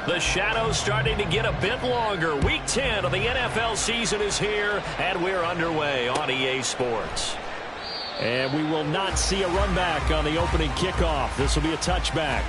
The shadow's starting to get a bit longer. Week 10 of the NFL season is here, and we're underway on EA Sports. And we will not see a run back on the opening kickoff. This will be a touchback.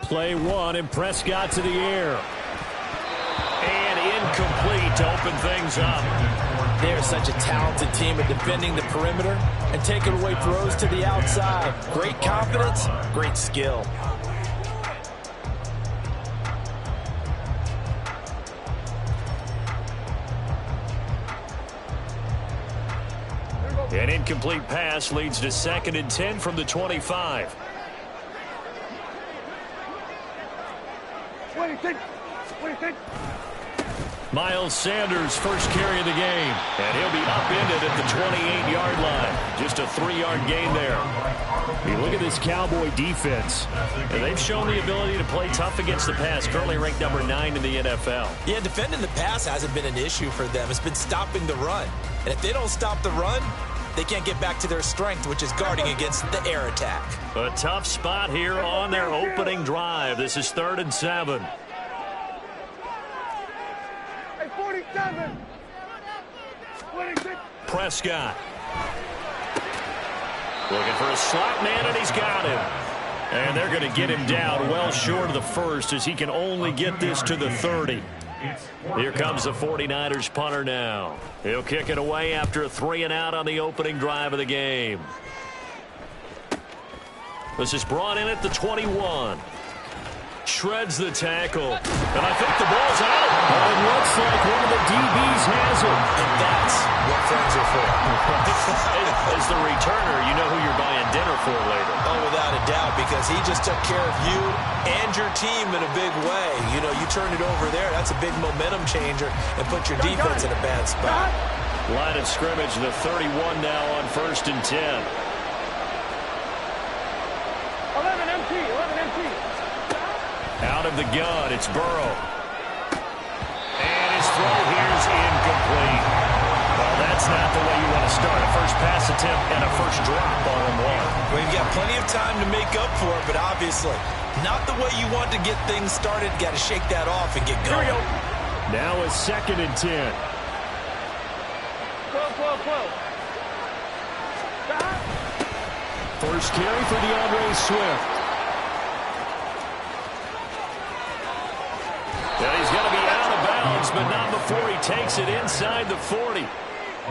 Play one, and Prescott to the air. And incomplete to open things up. They're such a talented team at defending the perimeter and taking away throws to the outside. Great confidence, great skill. An incomplete pass leads to 2nd and 10 from the 25. Miles Sanders, first carry of the game. And he'll be upended at the 28-yard line. Just a 3-yard gain there. You look at this Cowboy defense. And they've shown the ability to play tough against the pass. Currently ranked number 9 in the NFL. Yeah, defending the pass hasn't been an issue for them. It's been stopping the run. And if they don't stop the run, they can't get back to their strength, which is guarding against the air attack. A tough spot here on their opening drive. This is 3rd and 7. Prescott. Looking for a slot man, and he's got him. And they're going to get him down well short of the first, as he can only get this to the 30. Here comes the 49ers punter now. He'll kick it away after a 3-and-out on the opening drive of the game. This is brought in at the 21. Shreds the tackle. And I think the ball's out. It looks like one of the DBs has it. And that's what friends are for. As the returner, you know who you're buying dinner for later. Oh, without a doubt, because he just took care of you and your team in a big way. You know, you turned it over there. That's a big momentum changer and put your defense in a bad spot. Line of scrimmage, the 31 now on 1st and 10. 11 MT. Out of the gun, it's Burrow. And his throw here's incomplete. Well, that's not the way you want to start. A first pass attempt and a first drop all in one. Well, you've got plenty of time to make up for it, but obviously not the way you want to get things started. Got to shake that off and get going. Here we go. Now it's 2nd and 10. 12. First carry for DeAndre Swift. Yeah, he's going to be out of bounds, but not before he takes it inside the 40.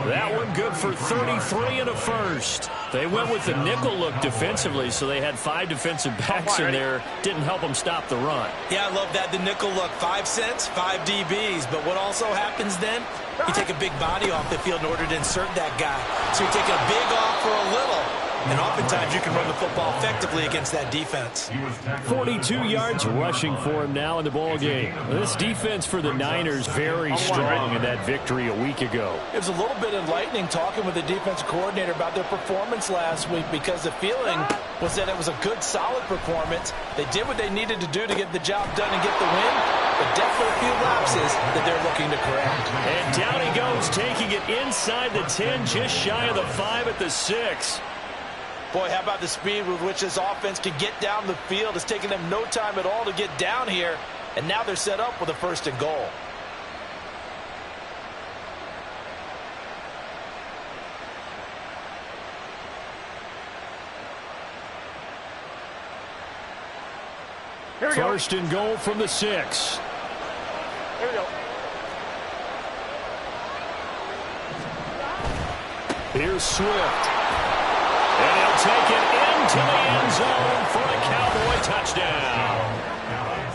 That one good for 33 and a first. They went with the nickel look defensively, so they had 5 defensive backs in there. Didn't help them stop the run. Yeah, I love that. The nickel look, 5 cents, 5 DBs. But what also happens then, you take a big body off the field in order to insert that guy. So you take a big off for a little. And oftentimes you can run the football effectively against that defense. 42 yards rushing for him now in the ball game. This defense for the Niners very strong in that victory a week ago. It was a little bit enlightening talking with the defensive coordinator about their performance last week, because the feeling was that it was a good, solid performance. They did what they needed to do to get the job done and get the win, but definitely a few lapses that they're looking to correct. And down he goes, taking it inside the 10, just shy of the 5 at the 6. Boy, how about the speed with which this offense can get down the field? It's taken them no time at all to get down here, and now they're set up with a 1st and goal. First and goal from the 6. Here we go. Here's Swift. And he'll take it into the end zone for a Cowboy touchdown.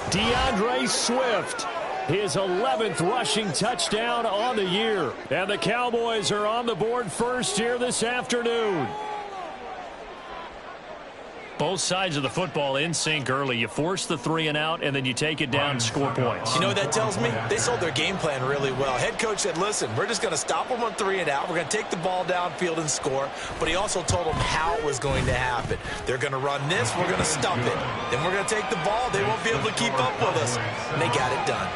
DeAndre Swift, his 11th rushing touchdown on the year. And the Cowboys are on the board first here this afternoon. Both sides of the football in sync early. You force the 3 and out, and then you take it down, score points. You know what that tells me? They sold their game plan really well. Head coach said, listen, we're just going to stop them on 3 and out. We're going to take the ball downfield and score. But he also told them how it was going to happen. They're going to run this. We're going to stop it. Then we're going to take the ball. They won't be able to keep up with us. And they got it done.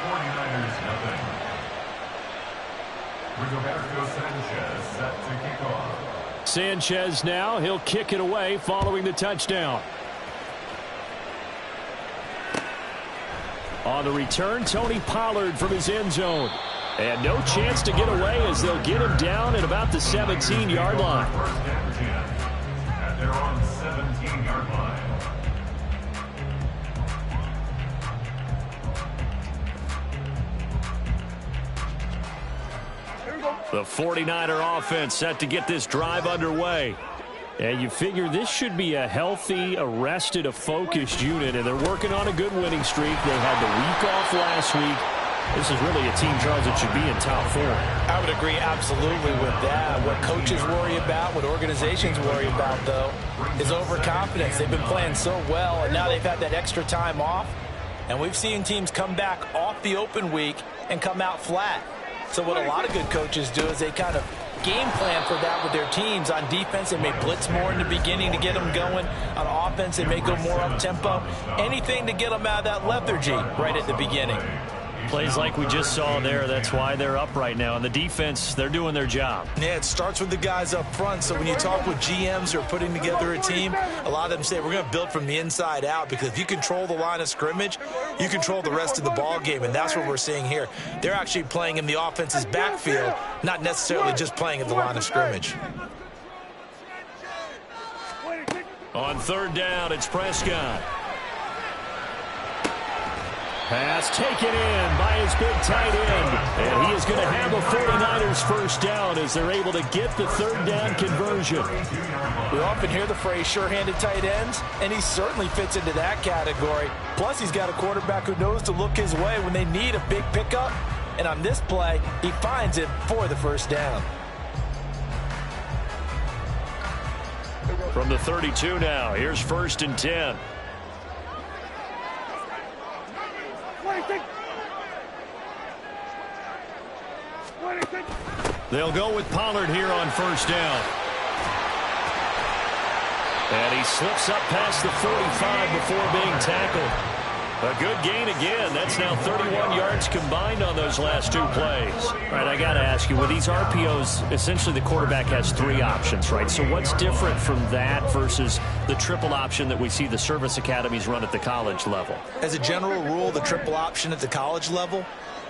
Sanchez now. He'll kick it away following the touchdown. On the return, Tony Pollard from his end zone. And no chance to get away as they'll get him down at about the 17-yard line. And they're on 17-yard line. The 49er offense set to get this drive underway. And you figure this should be a healthy, arrested, a focused unit, and they're working on a good winning streak. They had the week off last week. This is really a team, Charles, that should be in top 4. I would agree absolutely with that. What coaches worry about, what organizations worry about, though, is overconfidence. They've been playing so well, and now they've had that extra time off. And we've seen teams come back off the open week and come out flat. So what a lot of good coaches do is they kind of game plan for that with their teams. On defense, they may blitz more in the beginning to get them going. On offense, they may go more up-tempo. Anything to get them out of that lethargy right at the beginning. Plays like we just saw there. That's why they're up right now. And the defense, they're doing their job. Yeah, it starts with the guys up front. So when you talk with GMs who are putting together a team, a lot of them say we're going to build from the inside out, because if you control the line of scrimmage, you control the rest of the ball game, and that's what we're seeing here. They're actually playing in the offense's backfield, not necessarily just playing at the line of scrimmage. On 3rd down, it's Prescott. Pass taken in by his big tight end. And he is going to have the 49ers first down as they're able to get the 3rd down conversion. We often hear the phrase sure-handed tight ends, and he certainly fits into that category. Plus, he's got a quarterback who knows to look his way when they need a big pickup. And on this play, he finds it for the first down. From the 32 now, here's 1st and 10. They'll go with Pollard here on 1st down. And he slips up past the 45 before being tackled. A good gain again. That's now 31 yards combined on those last 2 plays. All right, I got to ask you, with these RPOs, essentially the quarterback has 3 options, right? So what's different from that versus the triple option that we see the service academies run at the college level? As a general rule, the triple option at the college level,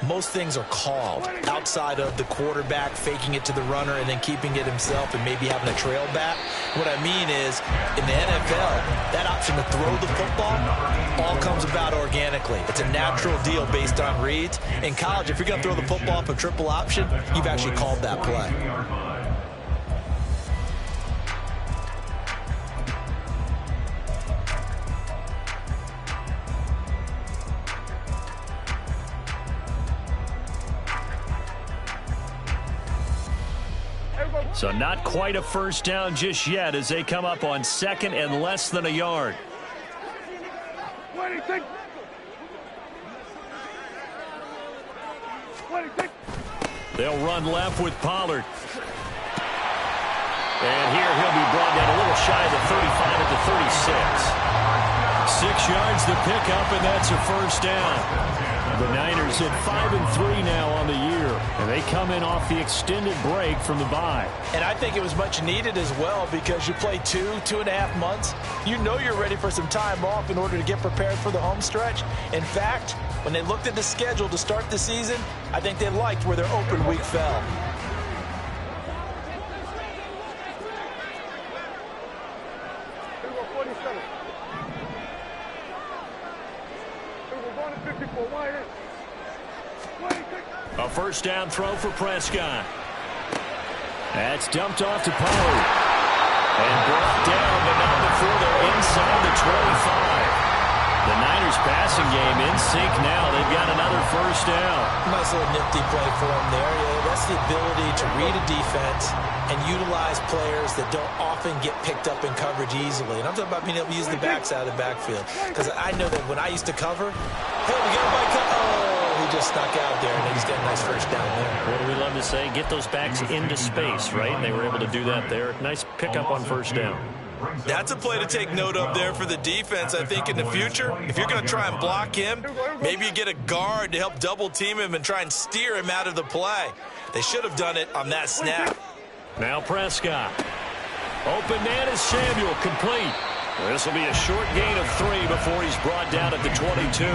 most things are called outside of the quarterback faking it to the runner and then keeping it himself and maybe having a trail back. What I mean is, in the NFL, that option to throw the football all comes about organically. It's a natural deal based on reads. In college, if you're going to throw the football off a triple option, you've actually called that play. So not quite a first down just yet as they come up on 2nd and less than a yard. They'll run left with Pollard. And here he'll be brought down a little shy of the 35 at the 36. 6 yards the pickup, and that's a first down. The Niners at 5-3 now on the year, and they come in off the extended break from the bye. And I think it was much needed as well, because you play 2.5 months. You know you're ready for some time off in order to get prepared for the home stretch. In fact, when they looked at the schedule to start the season, I think they liked where their open week fell. A first down throw for Prescott. That's dumped off to Pollard. And brought down, but not before they're inside the 25. The 49ers passing game in sync now. They've got another first down. Nice little nifty play for him there. Yeah, that's the ability to read a defense and utilize players that don't often get picked up in coverage easily. And I'm talking about being able to use the backside of the backfield. Because I know that when I used to cover, hey, we got my he just snuck out there, and they just got a nice first down there. What do we love to say? Get those backs into space, right? And they were able to do that there. Nice pickup on first down. That's a play to take note of there for the defense, I think, in the future. If you're going to try and block him, maybe you get a guard to help double-team him and try and steer him out of the play. They should have done it on that snap. Now Prescott. Open man is Samuel, complete. This will be a short gain of 3 before he's brought down at the 22.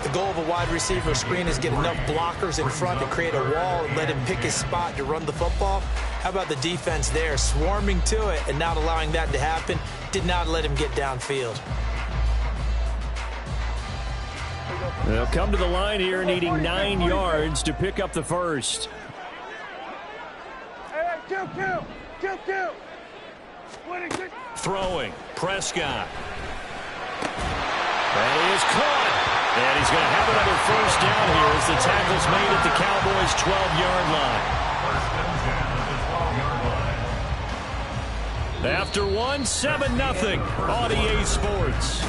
The goal of a wide receiver screen is get enough blockers in front to create a wall and let him pick his spot to run the football. How about the defense there, swarming to it and not allowing that to happen? Did not let him get downfield. They'll come to the line here needing 9 yards to pick up the first. Hey, kill. Throwing, Prescott. And he is caught. And he's going to have another first down here as the tackle's made at the Cowboys' 12-yard line. After 1, 7-0 on EA Sports.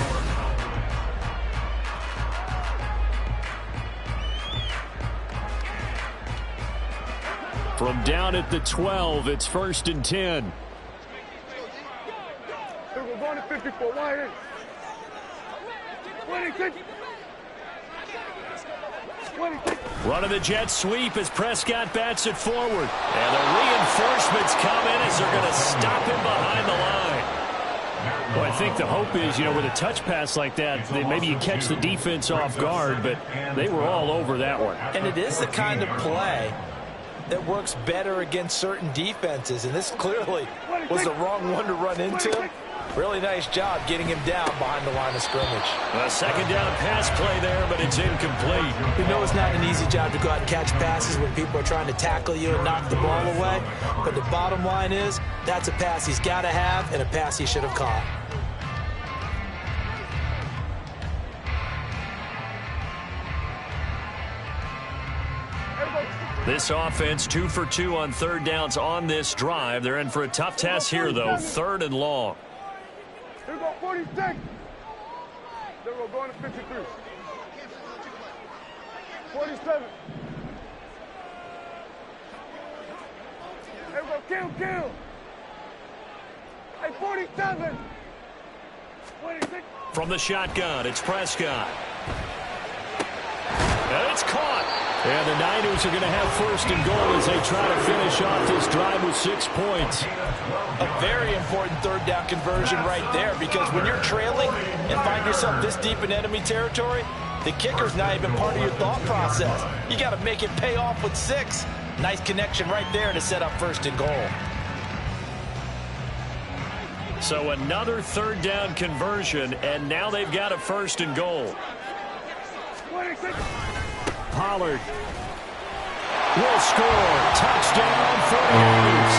From down at the 12, it's 1st and 10. We're going to 54. Wide. 26. Running the jet sweep as Prescott bats it forward. And the reinforcements come in as they're going to stop him behind the line. Well, I think the hope is, with a touch pass like that, maybe you catch the defense off guard, but they were all over that one. And it is the kind of play that works better against certain defenses, and this clearly was the wrong one to run into. Really nice job getting him down behind the line of scrimmage. A second down pass play there, but it's incomplete. We know it's not an easy job to go out and catch passes when people are trying to tackle you and knock the ball away. But the bottom line is, that's a pass he's got to have and a pass he should have caught. This offense 2 for 2 on third downs on this drive. They're in for a tough test here, though. 3rd and long. Here we go, 46. Then we're going to 53. 47. Here we go, kill. Hey, 47. 26. From the shotgun, it's Prescott. And it's caught. And the Niners are going to have 1st and goal as they try to finish off this drive with 6 points. A very important 3rd down conversion right there, because when you're trailing and find yourself this deep in enemy territory, the kicker's not even part of your thought process. You got to make it pay off with 6. Nice connection right there to set up 1st and goal. So another 3rd down conversion, and now they've got a 1st and goal. 26. Pollard will score. Touchdown, 49ers.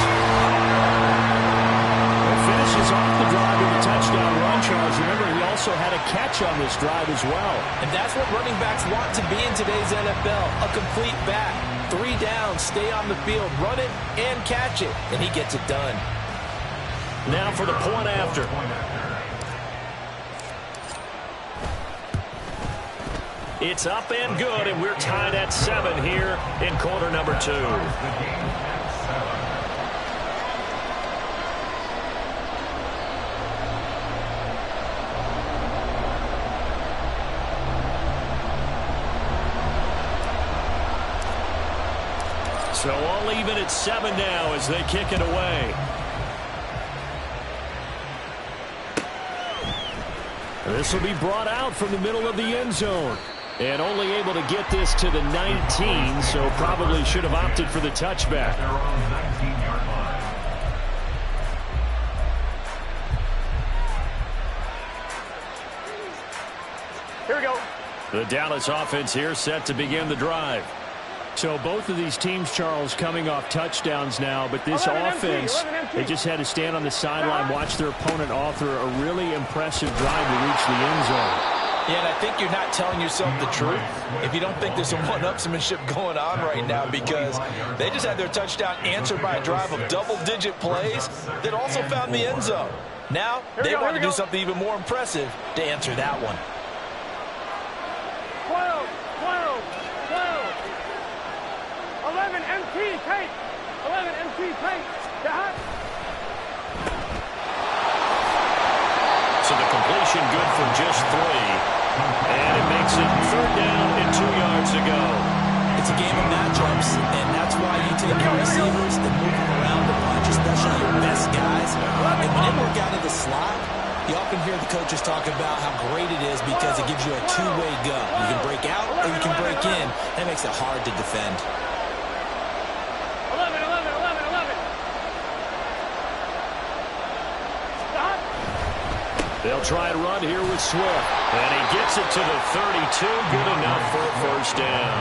It finishes off the drive with a touchdown run, Charles. Remember, he also had a catch on this drive as well. And that's what running backs want to be in today's NFL. A complete back. 3 downs, stay on the field, run it, and catch it. And he gets it done. Now for the point after. It's up and good, and we're tied at 7 here in quarter number 2. So all even at 7 now as they kick it away. This will be brought out from the middle of the end zone. And only able to get this to the 19, so probably should have opted for the touchback. Here we go. The Dallas offense here set to begin the drive. So both of these teams, Charles, coming off touchdowns now, but this offense, they just had to stand on the sideline, watch their opponent author a really impressive drive to reach the end zone. Yeah, and I think you're not telling yourself the truth if you don't think there's some one-upsmanship going on right now, because they just had their touchdown answered by a drive of double-digit plays that also found the end zone. Now, they want to do something even more impressive to answer that one. 12, 12, 12. 11 MT, take. 11 MT, take. Dot. So the completion good for just 3. And it makes it 3rd down and 2 yards to go. It's a game of matchups, and that's why you take your receivers and move them around the bunch, especially your best guys. And when they work out of the slot, you often hear the coaches talk about how great it is because it gives you a two-way go. You can break out or you can break in. That makes it hard to defend. 11, 11, 11, 11. Stop. They'll try and run here with Swift. And he gets it to the 32. Good enough for a 1st down.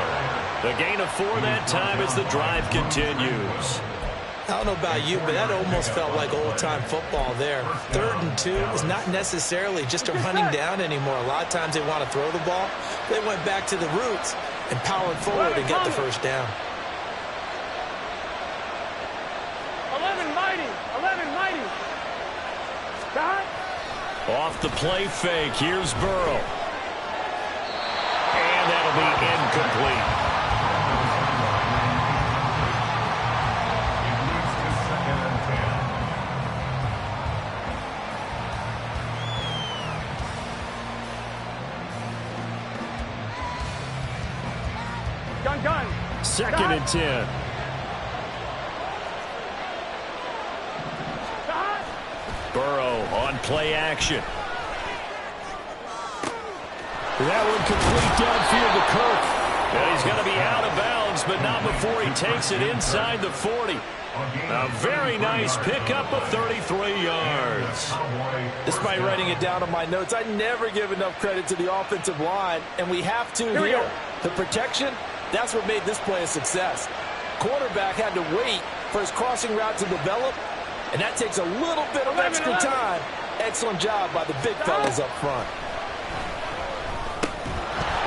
The gain of 4 that time as the drive continues. I don't know about you, but that almost felt like old-time football there. 3rd and 2 is not necessarily just a running down anymore. A lot of times they want to throw the ball. They went back to the roots and powered forward and got the 1st down. 11 mighty. 11 mighty. Dot. Off the play fake. Here's Burrow. And that'll be incomplete. Gun. 2nd and 10. Dot. Burrow on play action. That one complete downfield to Kirk. And he's going to be out of bounds, but not before he takes it inside the 40. A very nice pickup of 33 yards. Despite writing it down on my notes, I never give enough credit to the offensive line, and we have to here. The protection, that's what made this play a success. Quarterback had to wait for his crossing route to develop, and that takes a little bit of extra time. Excellent job by the big fellas up front.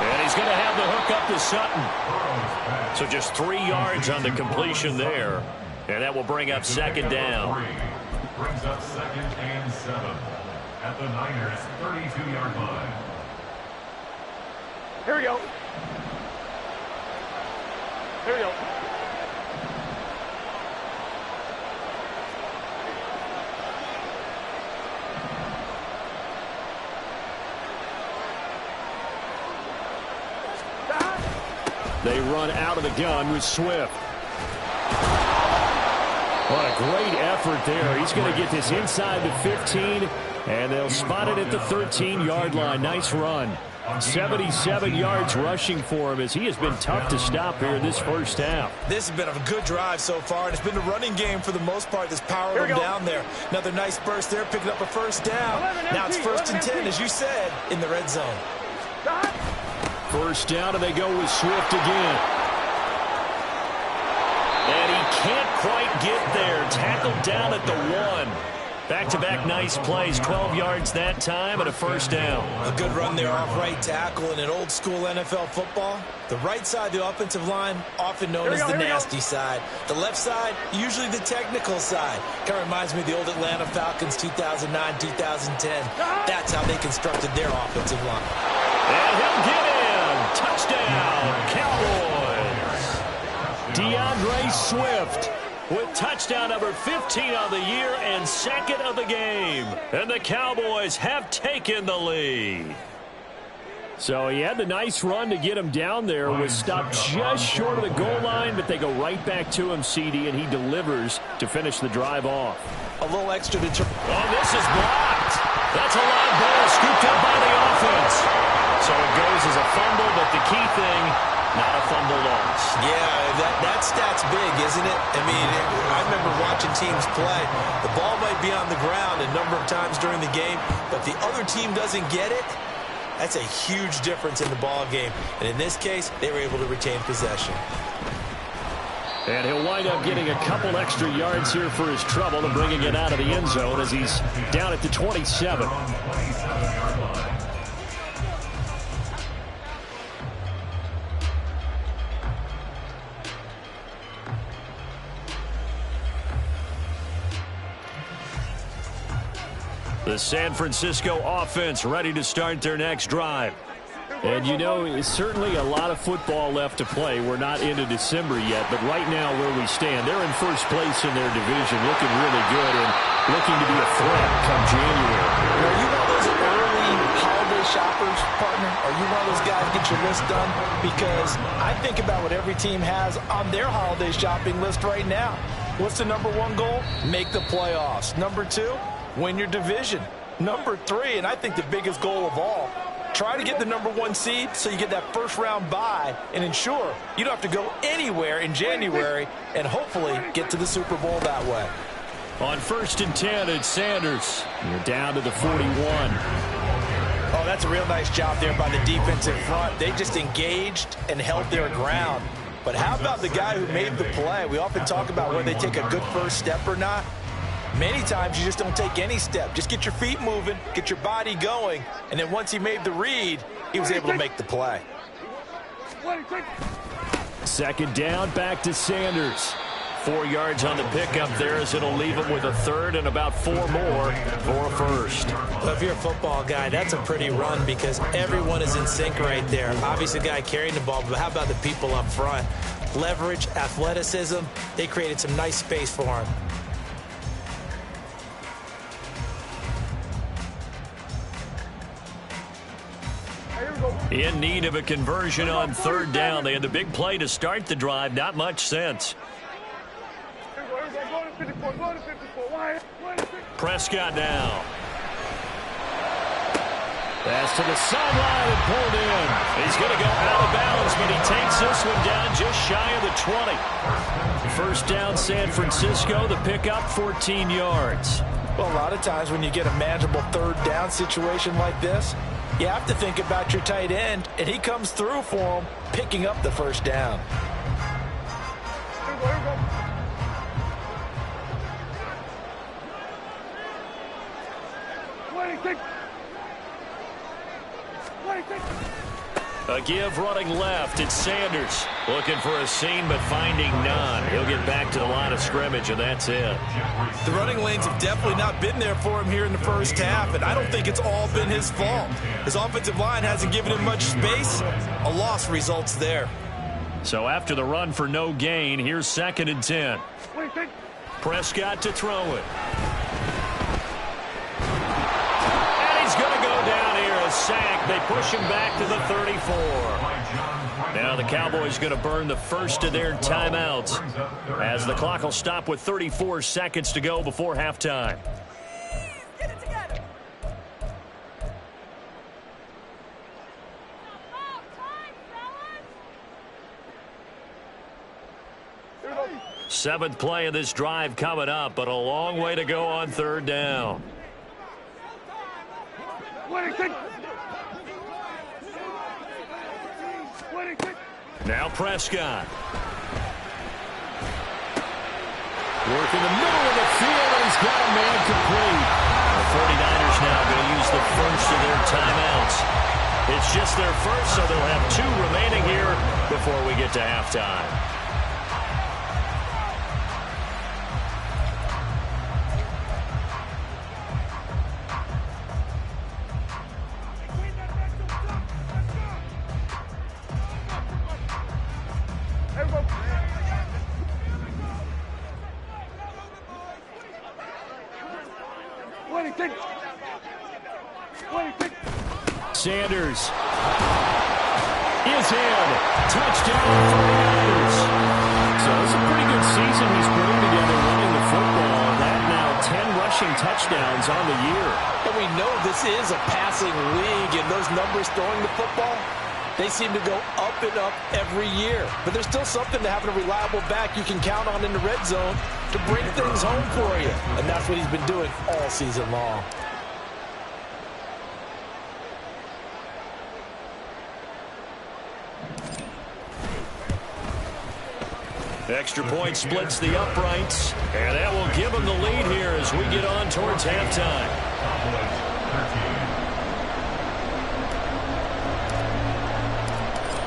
And he's going to have the hook up to Sutton. So just 3 yards on the completion there. And that will bring up 2nd down. Brings up 2nd and 7 at the Niners' 32-yard line. Here we go. Here we go. They run out of the gun with Swift. What a great effort there. He's going to get this inside the 15, and they'll spot it at the 13-yard line. Nice run. 77 yards rushing for him as he has been tough to stop here in this 1st half. This has been a good drive so far, and it's been the running game for the most part that's powered them down there. Another nice burst there, picking up a 1st down. Now it's 1st and 10, as you said, in the red zone. 1st down, and they go with Swift again. And he can't quite get there. Tackled down at the 1. Back-to-back nice plays. 12 yards that time and a 1st down. A good run there off right tackle in an old-school NFL football. The right side of the offensive line, often known as the nasty side. The left side, usually the technical side. Kind of reminds me of the old Atlanta Falcons 2009, 2010. That's how they constructed their offensive line. And he'll get in. Touchdown, Cowboys. DeAndre Swift with touchdown number 15 on the year and 2nd of the game. And the Cowboys have taken the lead. So he had the nice run to get him down there. Was stopped just short of the goal line, but they go right back to him, CD, and he delivers to finish the drive off. A little extra to... Oh, this is blocked. That's a live ball scooped up by the offense. So it goes as a fumble, but the key thing, not a fumble loss. Yeah, that stat's big, isn't it? I mean, I remember watching teams play. The ball might be on the ground a number of times during the game, but if the other team doesn't get it, that's a huge difference in the ball game. And in this case, they were able to retain possession. And he'll wind up getting a couple extra yards here for his trouble and bringing it out of the end zone as he's down at the 27. The San Francisco offense ready to start their next drive. And, you know, it's certainly a lot of football left to play. We're not into December yet, but right now where we stand, they're in first place in their division, looking really good and looking to be a threat come January. Are you one of those early holiday shoppers, partner? Are you one of those guys get your list done? Because I think about what every team has on their holiday shopping list right now. What's the number one goal? Make the playoffs. Number two, win your division. Number three, and I think the biggest goal of all, try to get the number one seed so you get that first round bye and ensure you don't have to go anywhere in January and hopefully get to the Super Bowl that way. On 1st and 10, it's Sanders. You're down to the 41. Oh, that's a real nice job there by the defensive front. They just engaged and held their ground. But how about the guy who made the play? We often talk about whether they take a good first step or not. Many times you just don't take any step. Just get your feet moving, get your body going, and then once he made the read, he was able to make the play. Second down, back to Sanders. 4 yards on the pickup there as it'll leave him with a third and about 4 more for a first. Well, if you're a football guy, that's a pretty run because everyone is in sync right there. Obviously, the guy carrying the ball, but how about the people up front? Leverage, athleticism, they created some nice space for him. In need of a conversion on 3rd down. They had the big play to start the drive. Not much sense. Prescott now. Pass to the sideline and pulled in. He's going to go out of bounds, but he takes this one down just shy of the 20. First down, San Francisco. The pickup, 14 yards. Well, a lot of times when you get a manageable 3rd down situation like this, you have to think about your tight end, and he comes through for him, picking up the first down. A give running left. It's Sanders looking for a seam but finding none. He'll get back to the line of scrimmage, and that's it. The running lanes have definitely not been there for him here in the first half, and I don't think it's all been his fault. His offensive line hasn't given him much space. A loss results there. So after the run for no gain, here's 2nd and 10. Prescott to throw it. And he's going to go down here. A sack. They push him back to the 34. Now the Cowboys going to burn the first of their timeouts as the clock will stop with 34 seconds to go before halftime. Get it together. 7th play of this drive coming up, but a long way to go on 3rd down. Now Prescott. Work in the middle of the field, and he's got a man complete. The 49ers now going to use the first of their timeouts. It's just their first, so they'll have 2 remaining here before we get to halftime. Sanders is in. Touchdown, 49ers. So it's a pretty good season he's putting together running the football. That now 10 rushing touchdowns on the year. And we know this is a passing league, and those numbers throwing the football, they seem to go up and up every year. But there's still something to having a reliable back you can count on in the red zone to bring things home for you. And that's what he's been doing all season long. Extra point splits the uprights, and that will give them the lead here as we get on towards halftime.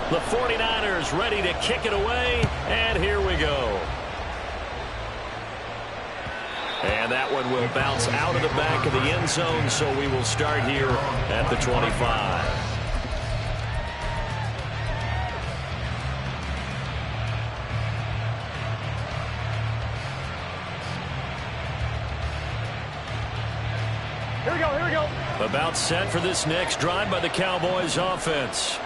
The 49ers ready to kick it away, and here we go. And And that one will bounce out of the back of the end zone, so we will start here at the 25. Here we go, here we go. About set for this next drive by the Cowboys offense.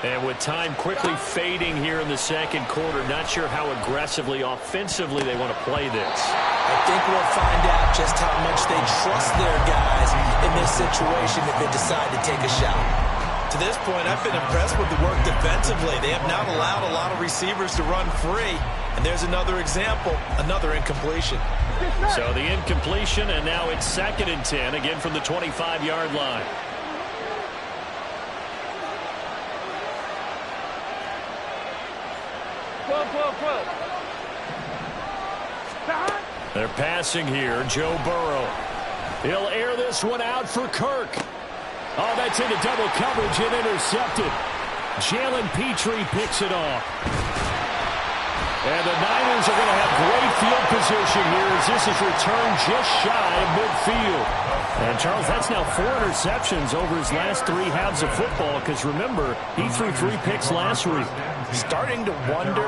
And with time quickly fading here in the second quarter, not sure how aggressively, offensively they want to play this. I think we'll find out just how much they trust their guys in this situation if they decide to take a shot. To this point, I've been impressed with the work defensively. They have not allowed a lot of receivers to run free. And there's another example, another incompletion. So the incompletion, and now it's 2nd and 10, again from the 25-yard line. They're passing here. Joe Burrow. He'll air this one out for Kirk. Oh, that's into double coverage and intercepted. Jalen Petrie picks it off. And the Niners are going to have great field position here as this is returned just shy of midfield. And, Charles, that's now 4 interceptions over his last 3 halves of football because, remember, he threw 3 picks last week. Starting to wonder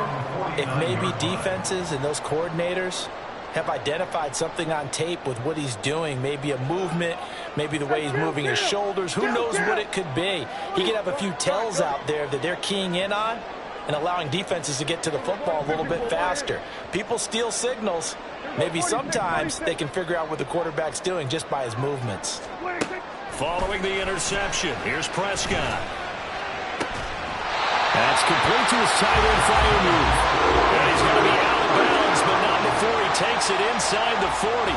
if maybe defenses and those coordinators have identified something on tape with what he's doing. Maybe a movement, maybe the way he's moving his shoulders. Who knows what it could be? He could have a few tells out there that they're keying in on and allowing defenses to get to the football a little bit faster. People steal signals. Maybe sometimes they can figure out what the quarterback's doing just by his movements. Following the interception, here's Prescott. That's complete to his tight end fire move. And he's going to be out of bounds, but not before he takes it inside the 40.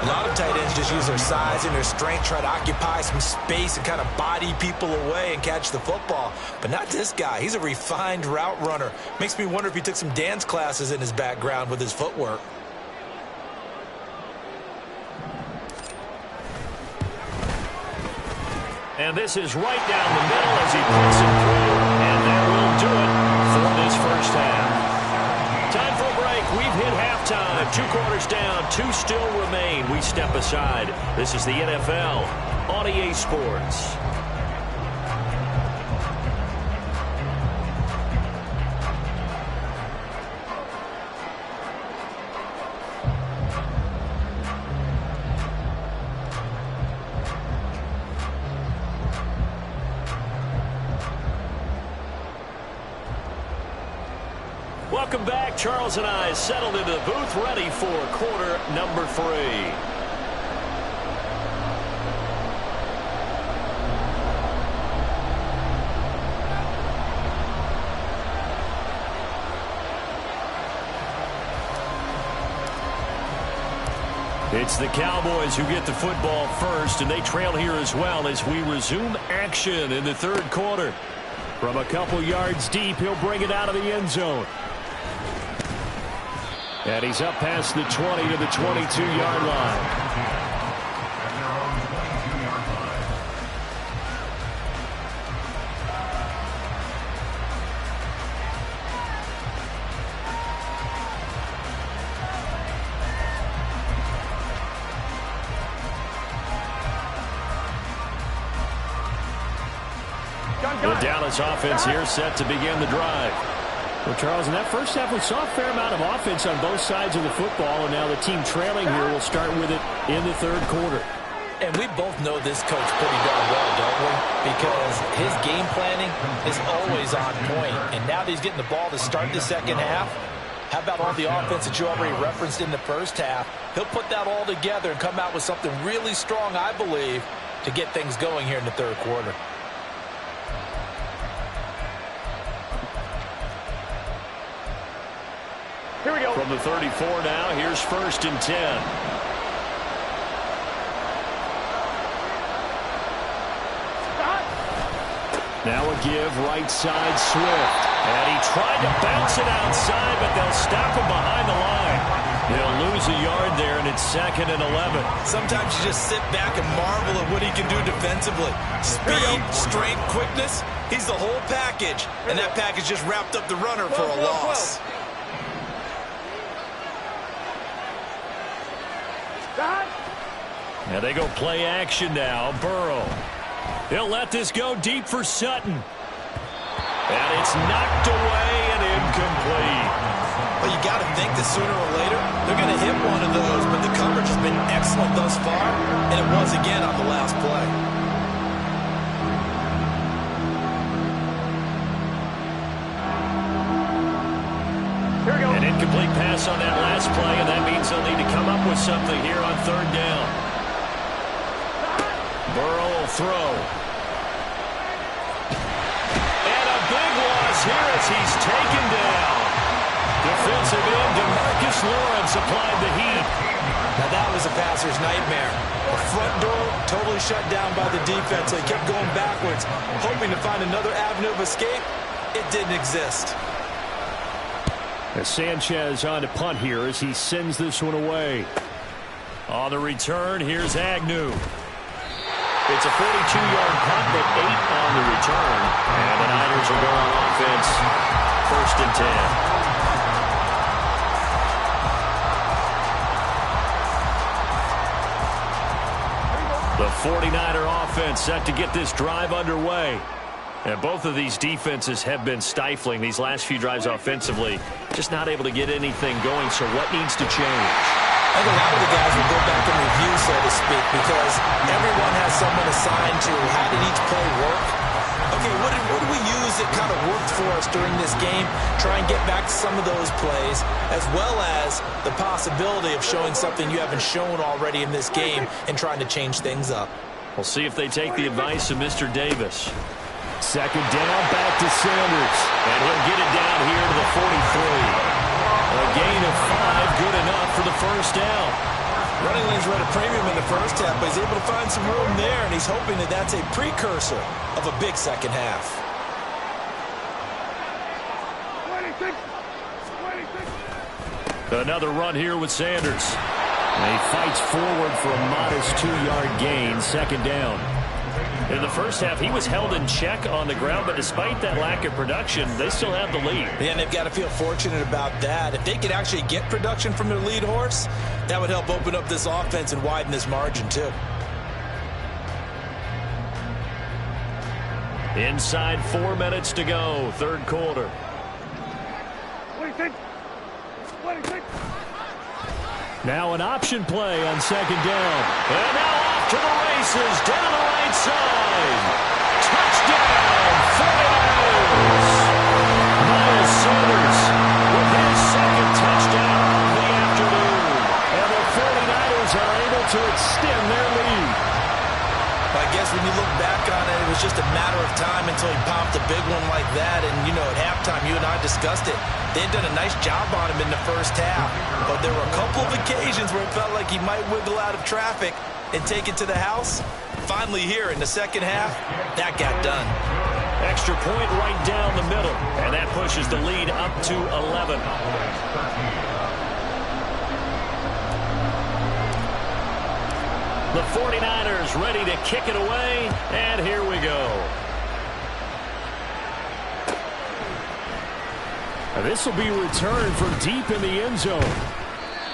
A lot of tight ends just use their size and their strength, try to occupy some space and kind of body people away and catch the football. But not this guy. He's a refined route runner. Makes me wonder if he took some dance classes in his background with his footwork. And this is right down the middle as he puts it through. And that will do it for this first half. Time for a break. We've hit halftime. 2 quarters down, 2 still remain. We step aside. This is the NFL on EA Sports. Welcome back. Charles and I settled into the booth, ready for quarter number 3. It's the Cowboys who get the football first, and they trail here as well as we resume action in the 3rd quarter. From a couple yards deep, he'll bring it out of the end zone. And he's up past the 20 to the 22-yard line. The Dallas offense here set to begin the drive. Well, Charles, in that first half, we saw a fair amount of offense on both sides of the football, and now the team trailing here will start with it in the 3rd quarter. And we both know this coach pretty darn well, don't we? Because his game planning is always on point. And now that he's getting the ball to start the second half, how about all the offense that you already referenced in the first half? He'll put that all together and come out with something really strong, I believe, to get things going here in the 3rd quarter. Here we go. From the 34 now, here's 1st and 10. Now a give, right side, Swift. And he tried to bounce it outside, but they'll stop him behind the line. They'll lose a yard there, and it's 2nd and 11. Sometimes you just sit back and marvel at what he can do defensively. Speed, strength, quickness, he's the whole package. And that package just wrapped up the runner for a loss. Now they go play action now. Burrow. He'll let this go deep for Sutton. And it's knocked away and incomplete. Well, you got to think that sooner or later they're going to hit one of those, but the coverage has been excellent thus far, and it was again on the last play. An incomplete pass on that last play, and that means they'll need to come up with something here on third down. Burrow will throw. And a big loss here as he's taken down. Defensive end DeMarcus Lawrence applied the heat. Now that was a passer's nightmare. The front door totally shut down by the defense. They kept going backwards, hoping to find another avenue of escape. It didn't exist. As Sanchez on to punt here as he sends this one away. On the return, here's Agnew. It's a 42-yard punt, but 8 on the return. And the Niners will go on offense. 1st and 10. The 49er offense set to get this drive underway. And both of these defenses have been stifling these last few drives offensively. Just not able to get anything going, so what needs to change? I think a lot of the guys will go back and review, so to speak, because everyone has someone assigned to how did each play work. Okay, what did we use that kind of worked for us during this game? Try and get back to some of those plays, as well as the possibility of showing something you haven't shown already in this game and trying to change things up. We'll see if they take the advice of Mr. Davis. 2nd down, back to Sanders. And he'll get it down here to the 43. A gain of 5, good enough for the 1st down. Running lanes were at a premium in the first half, but he's able to find some room there, and he's hoping that that's a precursor of a big second half. 26. Another run here with Sanders. And he fights forward for a modest 2-yard gain, 2nd down. In the first half, he was held in check on the ground, but despite that lack of production, they still have the lead. Yeah, and they've got to feel fortunate about that. If they could actually get production from their lead horse, that would help open up this offense and widen this margin, too. Inside 4 minutes to go, 3rd quarter. 26. 26. Now an option play on 2nd down. And now off to the races, down the right side. Touchdown, 49ers. Miles Sanders with his 2nd touchdown of the afternoon. And the 49ers are able to extend their lead. I guess when you look back on it, it was just a matter of time until he popped a big one like that. And, you know, at halftime, you and I discussed it. They had done a nice job on him in the first half. But there were a couple of occasions where it felt like he might wiggle out of traffic and take it to the house. Finally here in the second half, that got done. Extra point right down the middle. And that pushes the lead up to 11. The 49ers ready to kick it away, and here we go. This will be returned from deep in the end zone.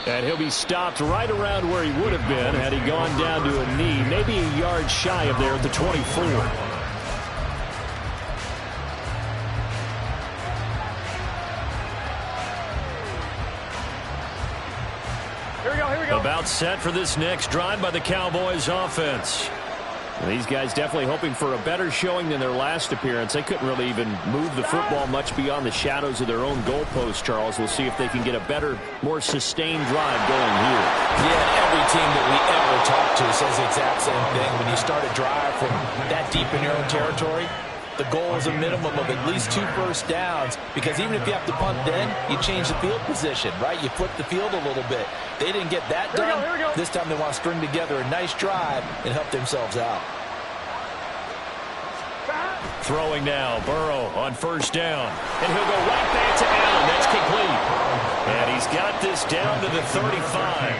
And he'll be stopped right around where he would have been had he gone down to a knee, maybe a yard shy of there at the 24. About set for this next drive by the Cowboys offense. And these guys definitely hoping for a better showing than their last appearance. They couldn't really even move the football much beyond the shadows of their own goalpost, Charles. We'll see if they can get a better, more sustained drive going here. Yeah, every team that we ever talk to says the exact same thing. When you start a drive from that deep in your own territory, the goal is a minimum of at least 2 first downs, because even if you have to punt then, you change the field position, right? You flip the field a little bit. They didn't get that done. This time they want to string together a nice drive and help themselves out. Throwing now, Burrow on 1st down. And he'll go right back to Allen. That's complete. And he's got this down to the 35.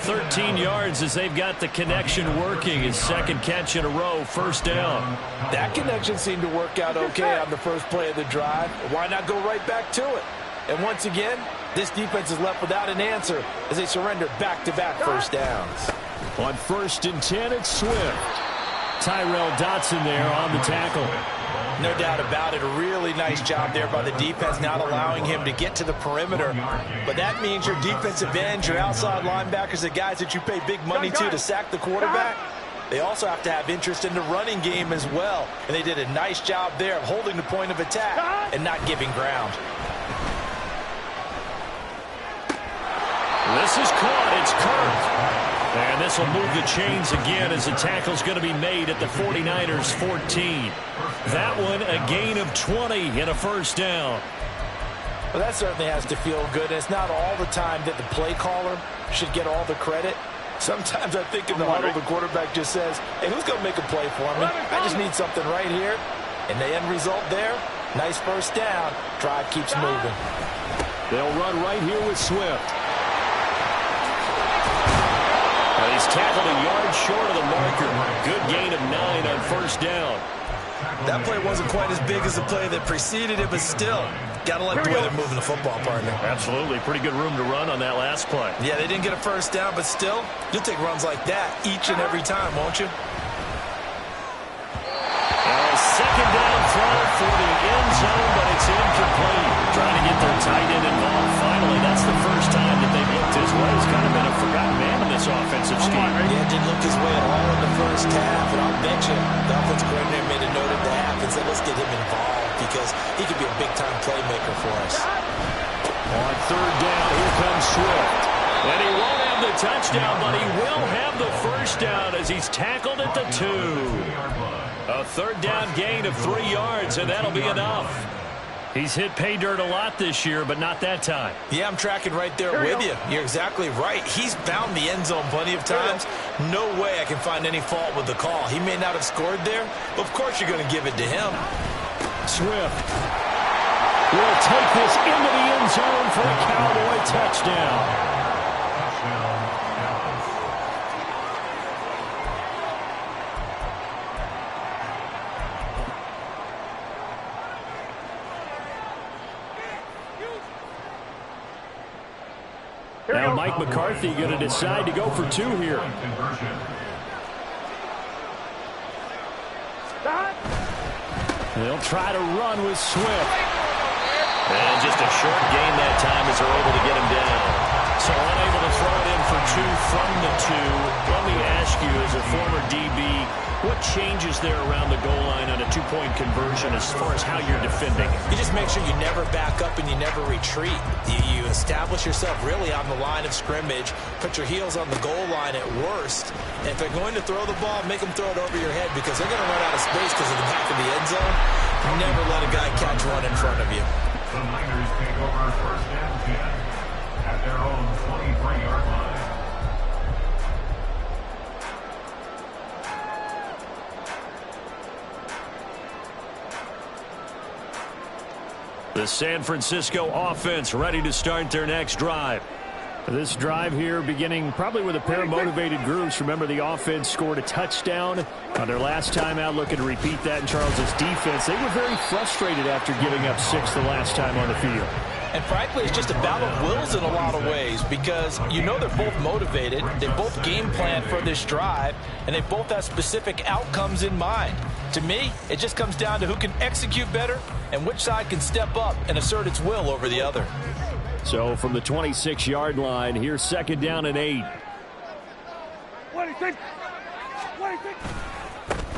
13 yards as they've got the connection working. His 2nd catch in a row, 1st down. That connection seemed to work out okay on the first play of the drive. Why not go right back to it? And once again, This defense is left without an answer as they surrender back-to-back first downs. On 1st and 10, it's Swift. Tyrell Dotson there on the tackle. No doubt about it. A really nice job there by the defense, not allowing him to get to the perimeter. But that means your defensive ends, your outside linebackers, the guys that you pay big money to sack the quarterback, they also have to have interest in the running game as well. And they did a nice job there of holding the point of attack and not giving ground. This is caught. It's Kirk. And this will move the chains again as the tackle's going to be made at the 49ers 14. That one a gain of 20 and a first down. Well, that certainly has to feel good. It's not all the time that the play caller should get all the credit. Sometimes I think in the huddle, the quarterback just says, hey, who's going to make a play for me? I just need something right here. And the end result there, nice first down. Drive keeps moving. They'll run right here with Swift. He's tackled a yard short of the marker. Good gain of 9 on first down. That play wasn't quite as big as the play that preceded it, but still, got to like the way they're moving the football, partner. Absolutely. Pretty good room to run on that last play. Yeah, they didn't get a first down, but still, you'll take runs like that each and every time, won't you? Second down throw for the end zone, but it's incomplete. Trying to get their tight end involved. Finally, that's the first time that they've looked his way. He's kind of been a forgotten man in this offensive scheme. Yeah, didn't look his way at all in the first half, and I'll bet you the offensive coordinator made a note at the half and said, let's get him involved because he could be a big-time playmaker for us. On third down, here comes Swift. And he won't have the touchdown, but he will have the first down as he's tackled at the 2. A third down gain of 3 yards, and that'll be enough. He's hit pay dirt a lot this year, but not that time. Yeah, I'm tracking right there with you. You're exactly right. He's found the end zone plenty of times. No way I can find any fault with the call. He may not have scored there, but of course you're going to give it to him. Swift will take this into the end zone for a Cowboy touchdown. Now Mike McCarthy going to decide to go for 2 here. They'll try to run with Swift. And just a short gain that time as they're able to get him down. So unable to throw it in for 2 from the 2. Let me ask you, as a former DB, what changes there around the goal line on a 2-point conversion as far as how you're defending? You just make sure you never back up and you never retreat. You establish yourself really on the line of scrimmage, put your heels on the goal line at worst. And if they're going to throw the ball, make them throw it over your head because they're going to run out of space because of the back of the end zone. Never let a guy catch one in front of you. The Niners take over 1st and 10 at their own 23-yard line. The San Francisco offense ready to start their next drive. This drive here beginning probably with a pair of motivated groups. Remember, the offense scored a touchdown on their last time out. Looking to repeat that in Charles' defense. They were very frustrated after giving up 6 the last time on the field. And frankly, it's just a battle of wills in a lot of ways because you know they're both motivated. They both game plan for this drive, and they both have specific outcomes in mind. To me, it just comes down to who can execute better and which side can step up and assert its will over the other. So from the 26-yard line, here's 2nd down and 8.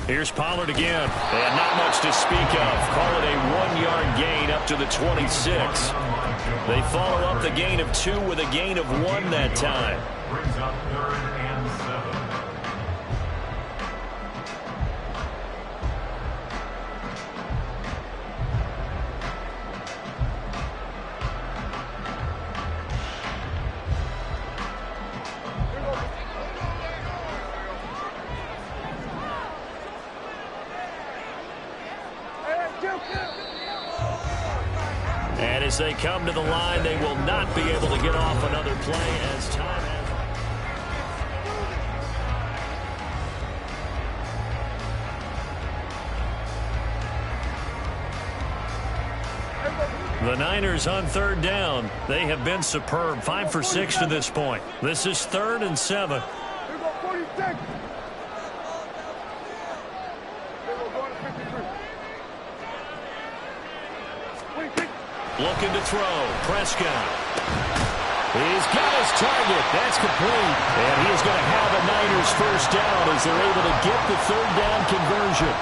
Here's Pollard again. And not much to speak of. Call it a 1-yard gain up to the 26. They follow up the gain of 2 with a gain of 1 that time. Brings up 3rd and 7. And as they come to the line, they will not be able to get off another play as time has. The Niners on third down. They have been superb. 5 for 6 to this point. This is 3rd and 7. Here go 46. They will go to 53. 26. Looking to throw. Prescott. He's got his target. That's complete. And he is going to have a Niners first down as they're able to get the third down conversion.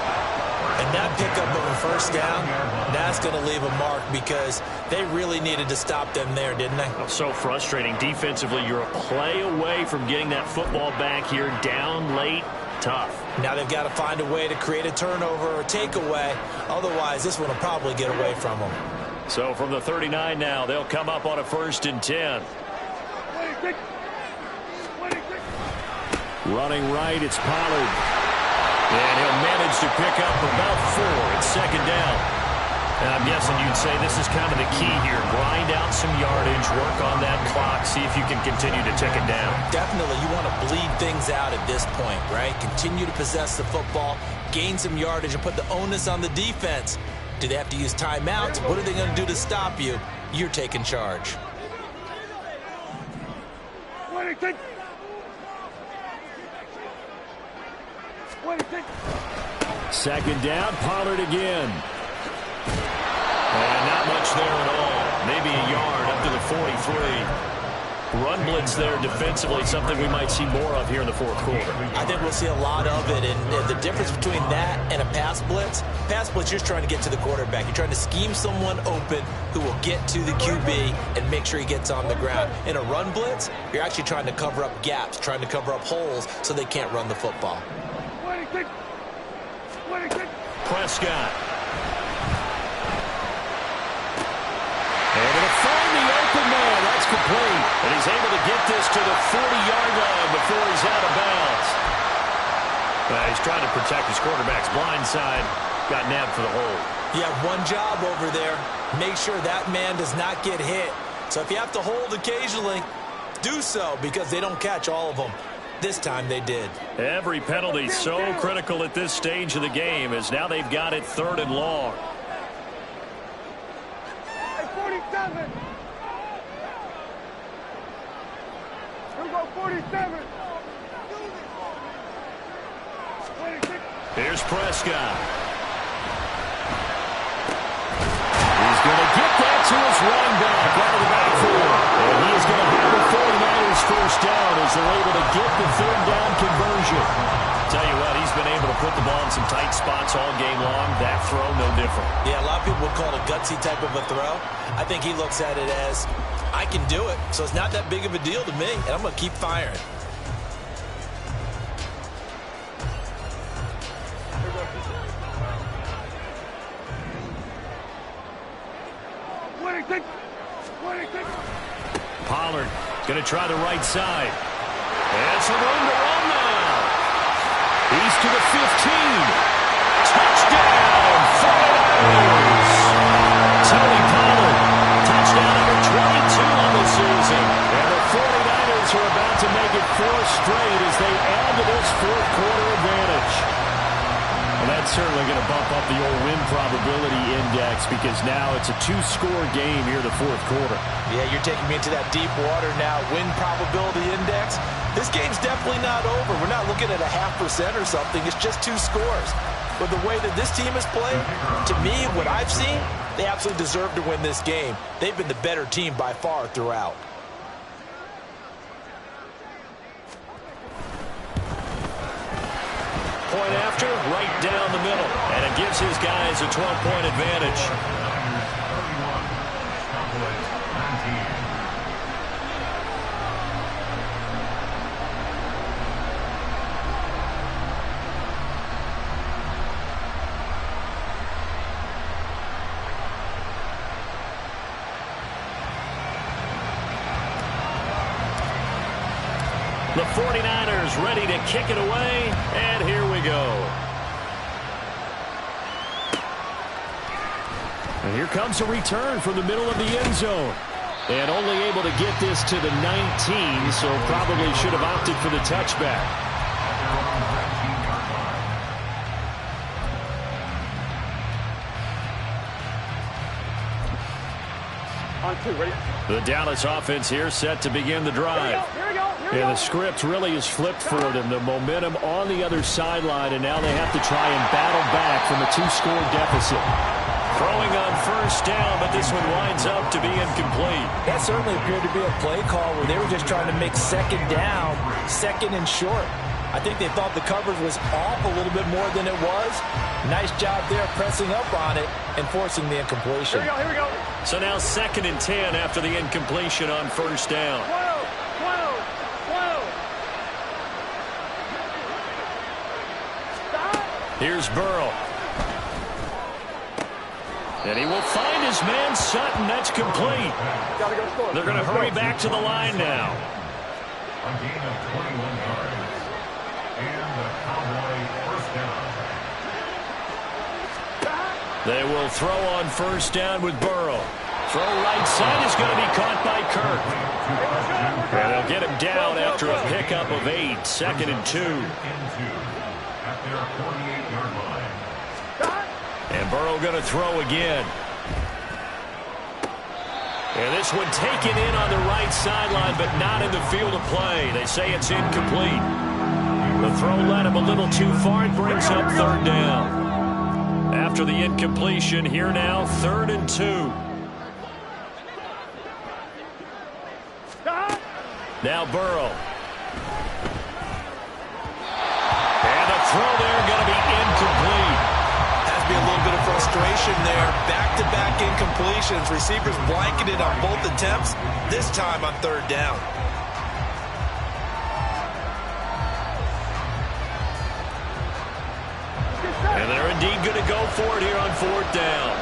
And that pickup of a first down, that's going to leave a mark because they really needed to stop them there, didn't they? Oh, so frustrating. Defensively, you're a play away from getting that football back here down late. Tough. Now they've got to find a way to create a turnover or takeaway. Otherwise, this one will probably get away from them. So from the 39 now, they'll come up on a 1st and 10. 26. 26. Running right, it's Pollard. And he'll manage to pick up about 4. It's 2nd down. And I'm guessing you'd say this is kind of the key here. Grind out some yardage, work on that clock, see if you can continue to tick it down. Definitely, you want to bleed things out at this point, right? Continue to possess the football, gain some yardage, and put the onus on the defense. Do they have to use timeouts? What are they going to do to stop you? You're taking charge. 26. 26. 2nd down, Pollard again. And not much there at all. Maybe a yard up to the 43. Run blitz there defensively, something we might see more of here in the 4th quarter. I think we'll see a lot of it, and the difference between that and a pass blitz, you're just trying to get to the quarterback. You're trying to scheme someone open who will get to the QB and make sure he gets on the ground. In a run blitz, you're actually trying to cover up gaps, trying to cover up holes so they can't run the football. 26. 26. Prescott. And it'll find the open man. That's complete. And he's able to get this to the 40-yard line before he's out of bounds. He's trying to protect his quarterback's blind side. Got nabbed for the hold. You have one job over there. Make sure that man does not get hit. So if you have to hold occasionally, do so because they don't catch all of them. This time they did. Every penalty so critical at this stage of the game as now they've got it 3rd and long. Hey, 47. Here go 47. 26. Here's Prescott. He's going to get that to his running back out of the backfield. And he is going to have the 49ers first down as they're able to get the 3rd down conversion. Tell you what, he's been able to put the ball in some tight spots all game long. That throw, no different. Yeah, a lot of people would call it a gutsy type of a throw. I think he looks at it as, I can do it, so it's not that big of a deal to me, and I'm going to keep firing. Pollard going to try the right side. And some room to run now. He's to the 15. Touchdown, 49ers. Tony Pollard, touchdown number 22 on the season. And the 49ers are about to make it 4 straight as they add to this 4th quarter advantage. And that's certainly going to bump up the old win probability index because now it's a 2-score game here in the 4th quarter. Yeah, you're taking me into that deep water now. Win probability index. This game's definitely not over. We're not looking at a 0.5% or something. It's just 2 scores. But the way that this team has played, to me, what I've seen, they absolutely deserve to win this game. They've been the better team by far throughout. Point after, right down the middle. And it gives his guys a 12-point advantage. Cowboys 19. The 49ers ready to kick it away, and here we go. And here comes a return from the middle of the end zone. And only able to get this to the 19, so probably should have opted for the touchback. The Dallas offense here set to begin the drive. Yeah, the script really is flipped for them. The momentum on the other sideline, and now they have to try and battle back from a 2-score deficit. Throwing on first down, but this one winds up to be incomplete. That certainly appeared to be a play call where they were just trying to make second down, second and short. I think they thought the coverage was off a little bit more than it was. Nice job there pressing up on it and forcing the incompletion. Here we go. So now 2nd and 10 after the incompletion on first down. 12. Here's Burrow. And he will find his man Sutton. That's complete. Gotta go score. They're going to hurry back to the line now. A gain of 21 yards. And the Cowboy first down. They will throw on first down with Burrow. Throw right side is going to be caught by Kirk. And they'll get him down after a pickup of 8. 2nd and 2. At their 48-yard line. And Burrow going to throw again. And this one taken in on the right sideline, but not in the field of play. They say it's incomplete. The throw led him a little too far. It brings up 3rd down. After the incompletion, here now, 3rd and 2. Now Burrow. And the throw there going to be incomplete. Be a little bit of frustration there. Back-to-back incompletions. Receivers blanketed on both attempts, this time on 3rd down. And they're indeed going to go for it here on 4th down.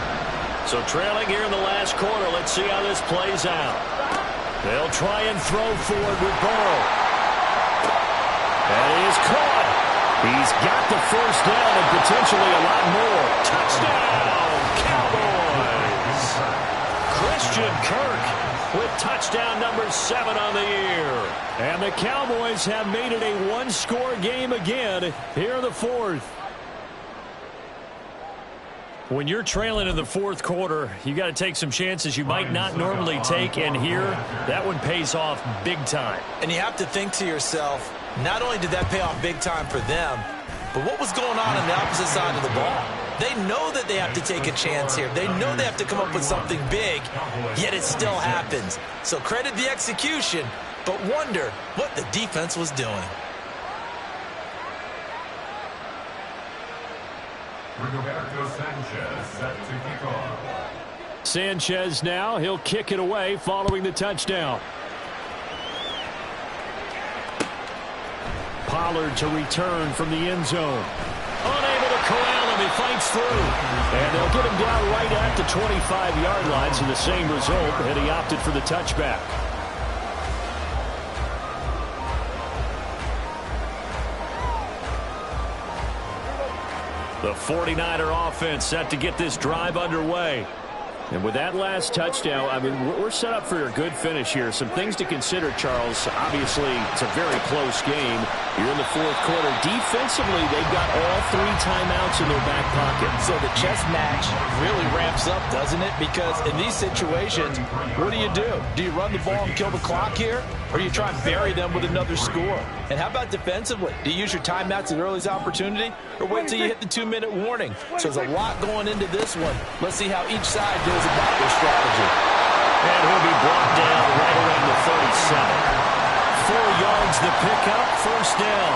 So trailing here in the last quarter, let's see how this plays out. They'll try and throw forward with Burrow. And he is caught. He's got the first down and potentially a lot more. Touchdown, Cowboys! Christian Kirk with touchdown number 7 on the year. And the Cowboys have made it a 1-score game again here in the 4th. When you're trailing in the 4th quarter, you got to take some chances you might not normally take, and here, that one pays off big time. And you have to think to yourself, not only did that pay off big time for them, but what was going on the opposite side of the ball? They know that they have to take a chance here. They know they have to come up with something big, yet it still happens. So credit the execution, but wonder what the defense was doing. Rigoberto Sanchez set to kick off. Sanchez now, he'll kick it away following the touchdown. Pollard to return from the end zone. Unable to corral him, he fights through. And they'll get him down right at the 25-yard line, so the same result, and he opted for the touchback. The 49er offense set to get this drive underway. And with that last touchdown, I mean, we're set up for a good finish here. Some things to consider, Charles. Obviously, it's a very close game. You're in the 4th quarter. Defensively, they've got all 3 timeouts in their back pocket. So the chess match really ramps up, doesn't it? Because in these situations, what do? Do you run the ball and kill the clock here? Or do you try and bury them with another score? And how about defensively? Do you use your timeouts at earliest opportunity? Or wait till you hit the 2-minute warning? So there's a lot going into this one. Let's see how each side goes about their strategy. And he'll be brought down right around the 37. 4 yards the pickup, first down.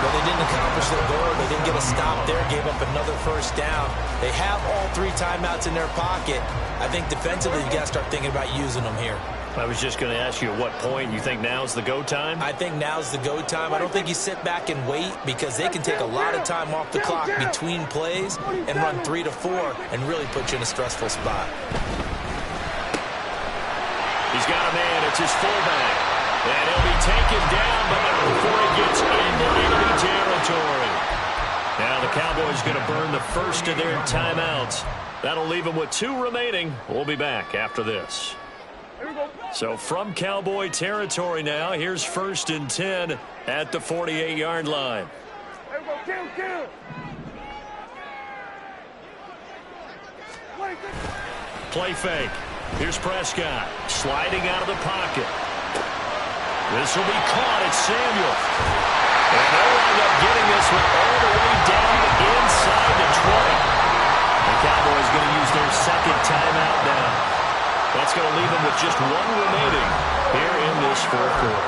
Well, they didn't accomplish their goal. They didn't get a stop there, gave up another first down. They have all 3 timeouts in their pocket. I think defensively, you got to start thinking about using them here. I was just going to ask you at what point you think now's the go time? I think now's the go time. I don't think you sit back and wait because they can take a lot of time off the clock between plays and run 3 to 4 and really put you in a stressful spot. He's got a man. It's his fullback. And he'll be taken down, but not before he gets into enemy territory. Now the Cowboys going to burn the first of their timeouts. That'll leave them with 2 remaining. We'll be back after this. So from Cowboy territory now, here's 1st and 10 at the 48-yard line. Kill. Play fake. Here's Prescott sliding out of the pocket. This will be caught. It's Samuel. And they'll wind up getting this one all the way down inside the 20. The Cowboys going to use their second timeout now. That's going to leave them with just one remaining here in this fourth quarter.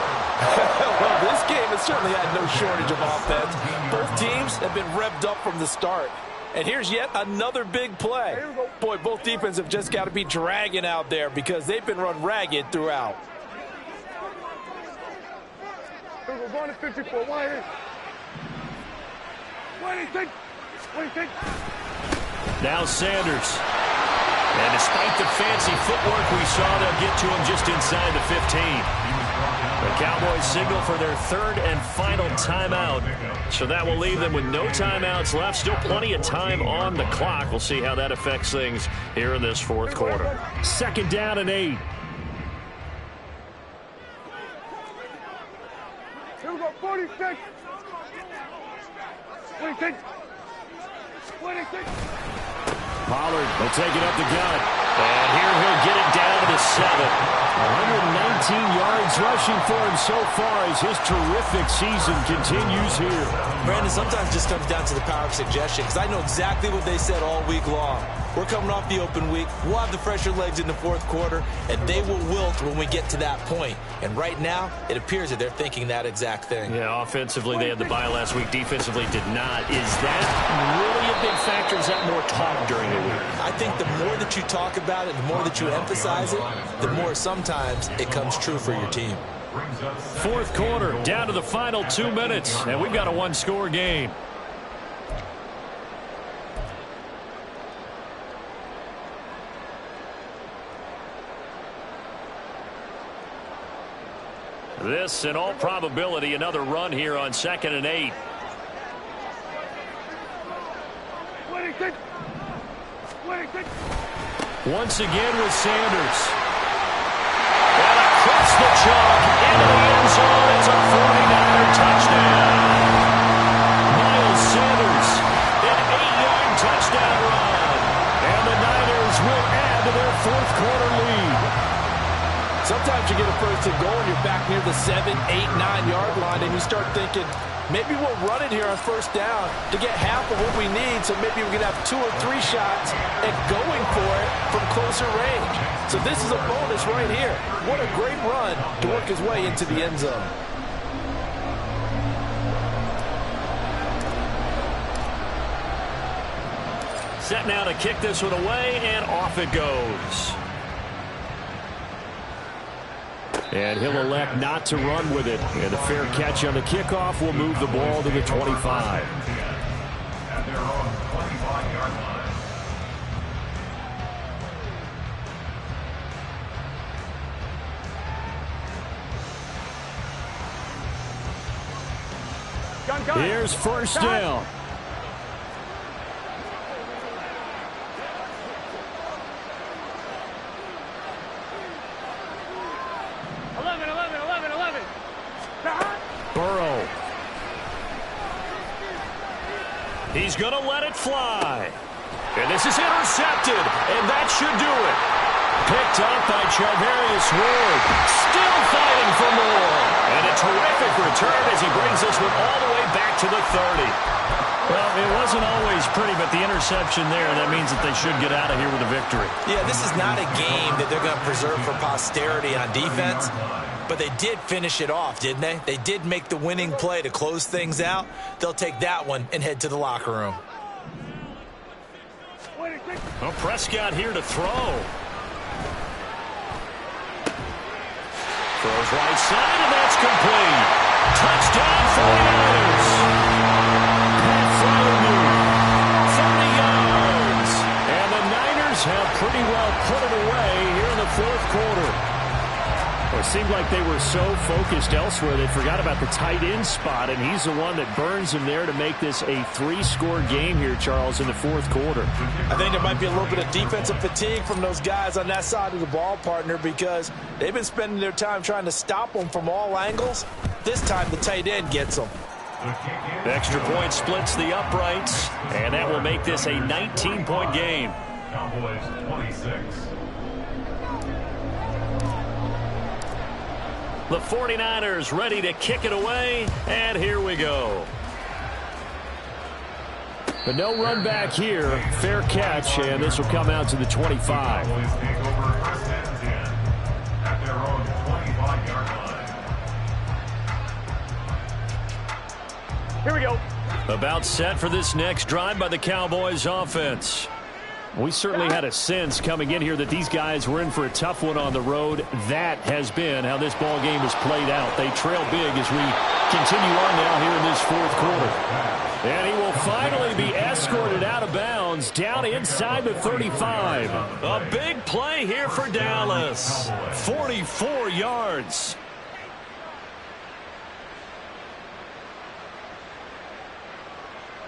Well, this game has certainly had no shortage of offense. Both teams have been revved up from the start. And here's yet another big play. Boy, both defenses have just got to be dragging out there because they've been run ragged throughout. We're going to 54. Why here? What do you think? What do you think? Now Sanders. And despite the fancy footwork we saw, they'll get to him just inside the 15. The Cowboys signal for their third and final timeout. So that will leave them with no timeouts left. Still plenty of time on the clock. We'll see how that affects things here in this fourth quarter. Second down and 8. Here we go, 46. 26. 26. Pollard will take it up the gut. And here he'll get it down to the 7. 119 yards rushing for him so far as his terrific season continues here. Brandon, sometimes it just comes down to the power of suggestion because I know exactly what they said all week long. We're coming off the open week. We'll have the fresher legs in the fourth quarter, and they will wilt when we get to that point. And right now, it appears that they're thinking that exact thing. Yeah, offensively, they had the bye last week. Defensively, did not. Is that really a big factor? Is that more talk during the week? I think the more that you talk about it, the more that you emphasize it, the more sometimes it comes true for your team. Fourth quarter, down to the final 2 minutes, and we've got a one-score game. This, in all probability, another run here on 2nd and 8. 26. 26. Once again with Sanders. And across the chalk into the end zone. It's a 49er touchdown. Miles Sanders, an 8-yard touchdown run. And the Niners will add to their fourth quarter lead. Sometimes you get a first and goal and you're back near the 7, 8, 9-yard line and you start thinking, maybe we'll run it here on first down to get half of what we need, so maybe we can have 2 or 3 shots at going for it from closer range. So this is a bonus right here. What a great run to work his way into the end zone. Set now to kick this one away, and off it goes. And he'll elect not to run with it. And a fair catch on the kickoff will move the ball to the 25. At their own 25-yard line. Gun. Here's first down. Burrow. He's going to let it fly. And this is intercepted. And that should do it. Picked up by Charvarius Ward. Still fighting for more. And a terrific return as he brings this one all the way back to the 30. Well, it wasn't always pretty, but the interception there, that means that they should get out of here with a victory. Yeah, this is not a game that they're going to preserve for posterity on defense. But they did finish it off, didn't they? They did make the winning play to close things out. They'll take that one and head to the locker room. Well, Prescott here to throw. Throws right side, and that's complete. Touchdown, 49ers. Pat Freiermuth, 30 yards. And the Niners have pretty well put it away here in the fourth quarter. Well, it seemed like they were so focused elsewhere they forgot about the tight end spot, and he's the one that burns him there to make this a 3-score game here, Charles, in the fourth quarter. I think there might be a little bit of defensive fatigue from those guys on that side of the ball, partner, because they've been spending their time trying to stop them from all angles. This time the tight end gets them. The extra point splits the uprights, and that will make this a 19-point game. Cowboys 26. The 49ers ready to kick it away, and here we go. But no run back here. Fair catch, and this will come out to the 25. Cowboys take over first and 10 at their own 25-yard line. Here we go. About set for this next drive by the Cowboys offense. We certainly had a sense coming in here that these guys were in for a tough one on the road. That has been how this ball game has played out. They trail big as we continue on now here in this fourth quarter. And he will finally be escorted out of bounds down inside the 35. A big play here for Dallas. 44 yards.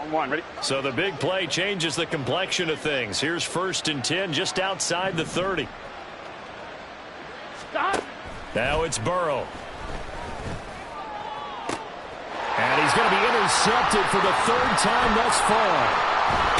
On one, ready? So the big play changes the complexion of things. Here's first and 10 just outside the 30. Stop. Now it's Burrow. And he's going to be intercepted for the third time thus far.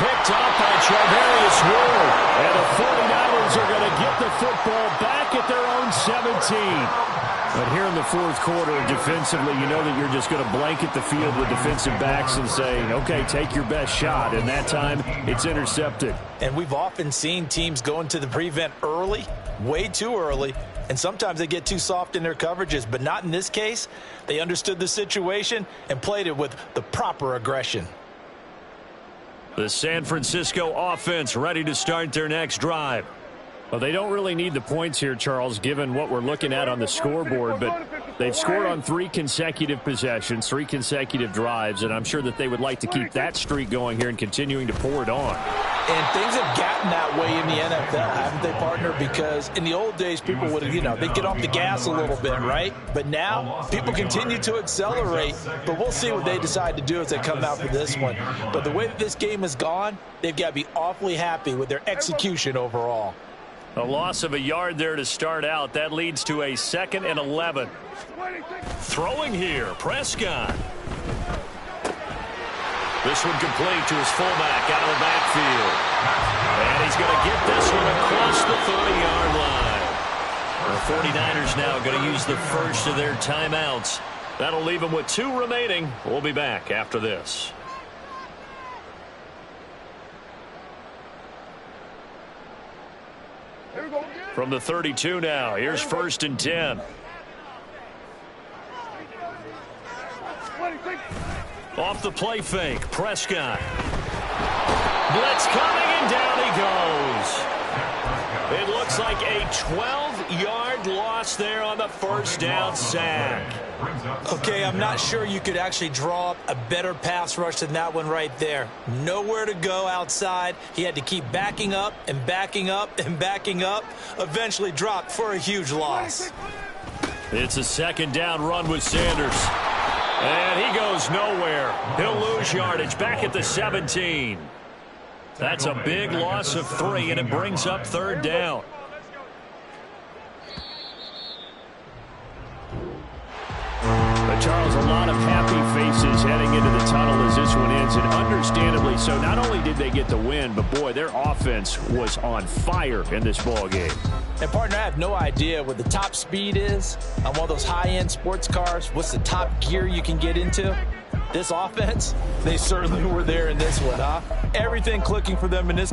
Picked up by Charvarius Ward. And the 49ers are going to get the football back at their own 17. But here in the fourth quarter, defensively, you know that you're just going to blanket the field with defensive backs and say, okay, take your best shot. And that time, it's intercepted. And we've often seen teams go into the prevent early, way too early, and sometimes they get too soft in their coverages, but not in this case. They understood the situation and played it with the proper aggression. The San Francisco offense ready to start their next drive. Well, they don't really need the points here, Charles, given what we're looking at on the scoreboard, but they've scored on 3 consecutive possessions, 3 consecutive drives, and I'm sure that they would like to keep that streak going here and continuing to pour it on. And things have gotten that way in the NFL, haven't they, partner? Because in the old days, people would, they'd get off the gas a little bit, right? But now, people continue to accelerate, but we'll see what they decide to do as they come out for this one. But the way that this game has gone, they've got to be awfully happy with their execution overall. A loss of a yard there to start out. That leads to a 2nd and 11. Throwing here, Prescott. This one complete to his fullback out of the backfield. And he's going to get this one across the 30-yard line. The 49ers now going to use the first of their timeouts. That'll leave them with 2 remaining. We'll be back after this. From the 32 now, here's first and 10. Off the play fake, Prescott. Blitz coming, and down he goes. It looks like a 12-yard loss there on the first down sack. Okay, I'm not sure you could actually draw up a better pass rush than that one right there. Nowhere to go outside. He had to keep backing up and backing up and backing up. Eventually dropped for a huge loss. It's a 2nd down run with Sanders. And he goes nowhere. He'll lose yardage back at the 17. That's a big loss of 3, and it brings up 3rd down. But Charles, a lot of happy faces heading into the tunnel as this one ends, and understandably so. Not only did they get the win, but boy, their offense was on fire in this ball game. And partner, I have no idea what the top speed is on one of those high-end sports cars. What's the top gear you can get into? This offense, they certainly were there in this one, huh? Everything clicking for them in this